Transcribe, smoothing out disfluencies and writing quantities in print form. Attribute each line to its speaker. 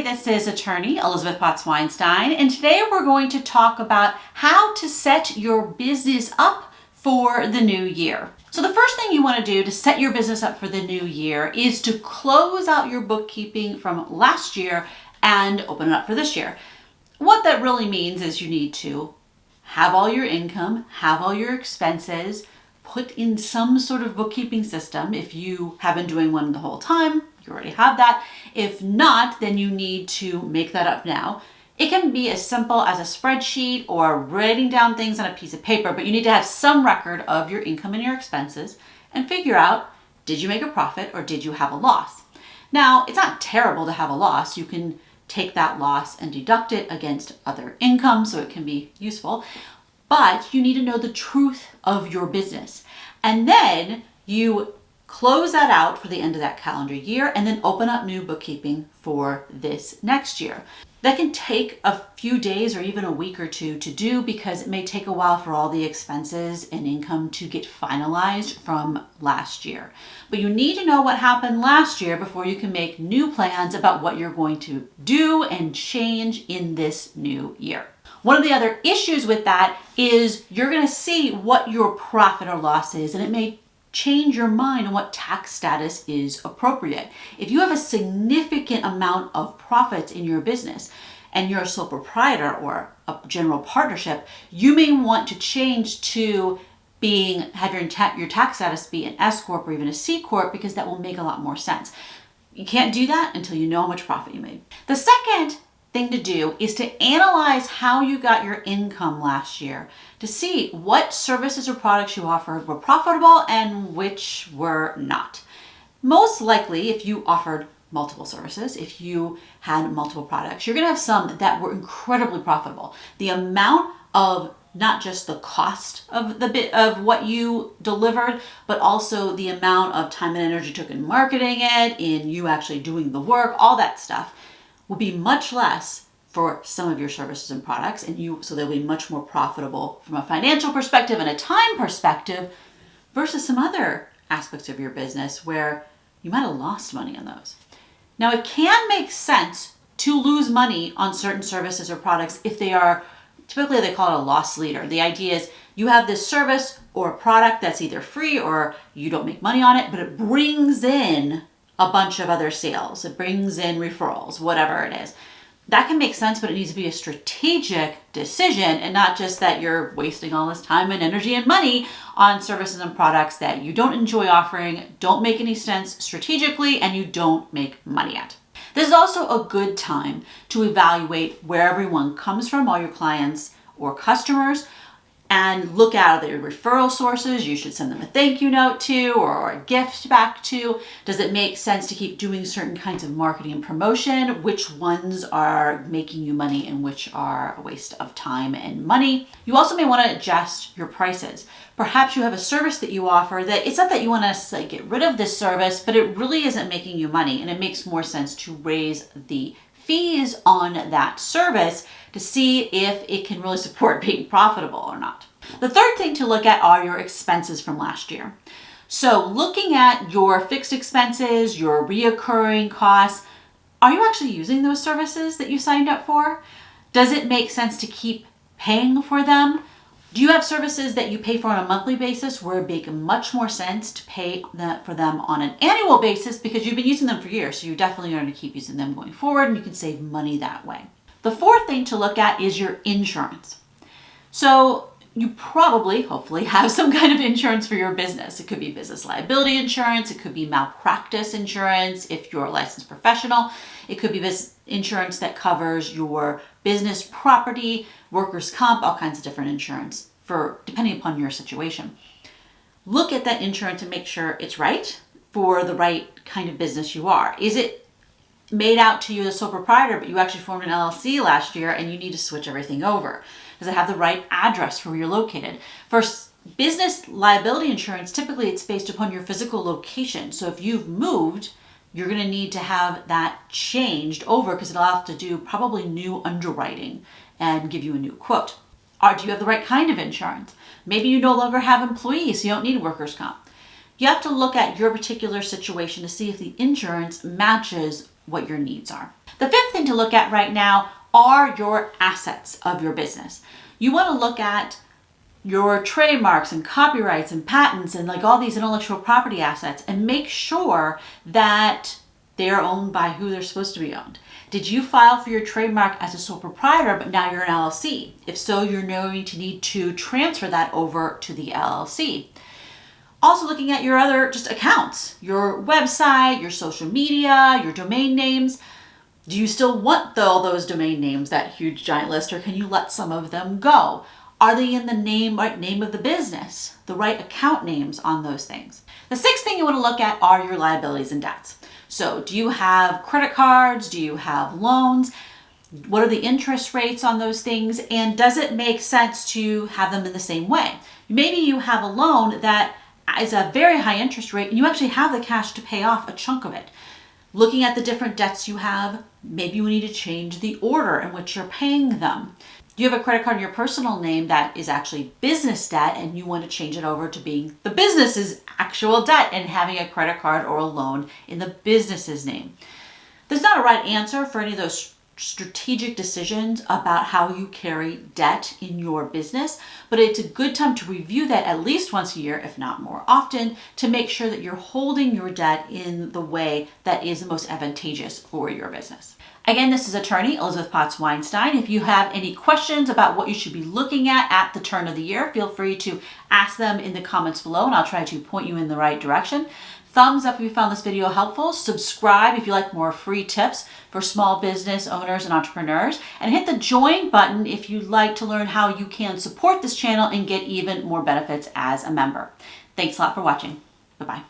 Speaker 1: this is attorney Elizabeth Potts-Weinstein, and today we're going to talk about how to set your business up for the new year. So the first thing you want to do to set your business up for the new year is to close out your bookkeeping from last year and open it up for this year. What that really means is you need to have all your income, have all your expenses, put in some sort of bookkeeping system. If you have been doing one the whole time, you already have that. If not, then you need to make that up now. It can be as simple as a spreadsheet or writing down things on a piece of paper, but you need to have some record of your income and your expenses and figure out, did you make a profit or did you have a loss? Now, it's not terrible to have a loss. You can take that loss and deduct it against other income, so it can be useful. But you need to know the truth of your business. And then you close that out for the end of that calendar year and then open up new bookkeeping for this next year. That can take a few days or even a week or two to do because it may take a while for all the expenses and income to get finalized from last year. But you need to know what happened last year before you can make new plans about what you're going to do and change in this new year. One of the other issues with that is you're going to see what your profit or loss is, and it may change your mind on what tax status is appropriate. If you have a significant amount of profits in your business and you're a sole proprietor or a general partnership, you may want to change to have your tax status be an S Corp or even a C Corp because that will make a lot more sense. You can't do that until you know how much profit you made. The second thing to do is to analyze how you got your income last year to see what services or products you offered were profitable and which were not. Most likely, if you offered multiple services, if you had multiple products, you're going to have some that were incredibly profitable. The amount of not just the cost of the bit of what you delivered, but also the amount of time and energy took in marketing it, in you actually doing the work, all that stuff will be much less for some of your services and products, so they'll be much more profitable from a financial perspective and a time perspective versus some other aspects of your business where you might have lost money on those. Now, it can make sense to lose money on certain services or products if they are, typically they call it a loss leader. The idea is you have this service or product that's either free or you don't make money on it, but it brings in a bunch of other sales. It brings in referrals, whatever it is. That can make sense, but it needs to be a strategic decision and not just that you're wasting all this time and energy and money on services and products that you don't enjoy offering, don't make any sense strategically, and you don't make money at. This is also a good time to evaluate where everyone comes from, all your clients or customers, and look at their referral sources. You should send them a thank you note to or a gift back to. Does it make sense to keep doing certain kinds of marketing and promotion? Which ones are making you money and which are a waste of time and money? You also may want to adjust your prices. Perhaps you have a service that you offer that it's not that you want to necessarily get rid of this service, but it really isn't making you money, and it makes more sense to raise the fees on that service to see if it can really support being profitable or not. The third thing to look at are your expenses from last year. So looking at your fixed expenses, your reoccurring costs, are you actually using those services that you signed up for? Does it make sense to keep paying for them? Do you have services that you pay for on a monthly basis where it makes much more sense to pay for them on an annual basis because you've been using them for years, so you definitely are going to keep using them going forward and you can save money that way. The fourth thing to look at is your insurance. So you probably, hopefully, have some kind of insurance for your business. It could be business liability insurance. It could be malpractice insurance if you're a licensed professional. It could be business insurance that covers your business property, workers' comp, all kinds of different insurance depending upon your situation. Look at that insurance and make sure it's right for the right kind of business you are. Is it made out to you as a sole proprietor, but you actually formed an LLC last year and you need to switch everything over? Does it have the right address for where you're located? For business liability insurance, typically it's based upon your physical location. So if you've moved, you're going to need to have that changed over because it'll have to do probably new underwriting and give you a new quote. Or do you have the right kind of insurance? Maybe you no longer have employees, so you don't need workers' comp. You have to look at your particular situation to see if the insurance matches what your needs are. The fifth thing to look at right now are your assets of your business. You want to look at your trademarks and copyrights and patents and like all these intellectual property assets and make sure that they're owned by who they're supposed to be owned. Did you file for your trademark as a sole proprietor, but now you're an LLC? If so, you're going to need to transfer that over to the LLC. Also looking at your other just accounts, your website, your social media, your domain names. Do you still want all those domain names, that huge giant list, or can you let some of them go? Are they in the right name of the business, the right account names on those things? The sixth thing you want to look at are your liabilities and debts. So do you have credit cards? Do you have loans? What are the interest rates on those things? And does it make sense to have them in the same way? Maybe you have a loan that is a very high interest rate and you actually have the cash to pay off a chunk of it. Looking at the different debts you have, maybe you need to change the order in which you're paying them. Do you have a credit card in your personal name that is actually business debt and you want to change it over to being the business's actual debt and having a credit card or a loan in the business's name? There's not a right answer for any of those strategic decisions about how you carry debt in your business, but it's a good time to review that at least once a year, if not more often, to make sure that you're holding your debt in the way that is the most advantageous for your business. Again, this is attorney Elizabeth Potts Weinstein. If you have any questions about what you should be looking at the turn of the year, feel free to ask them in the comments below and I'll try to point you in the right direction. Thumbs up if you found this video helpful. Subscribe if you like more free tips for small business owners and entrepreneurs. And hit the join button if you'd like to learn how you can support this channel and get even more benefits as a member. Thanks a lot for watching. Bye-bye.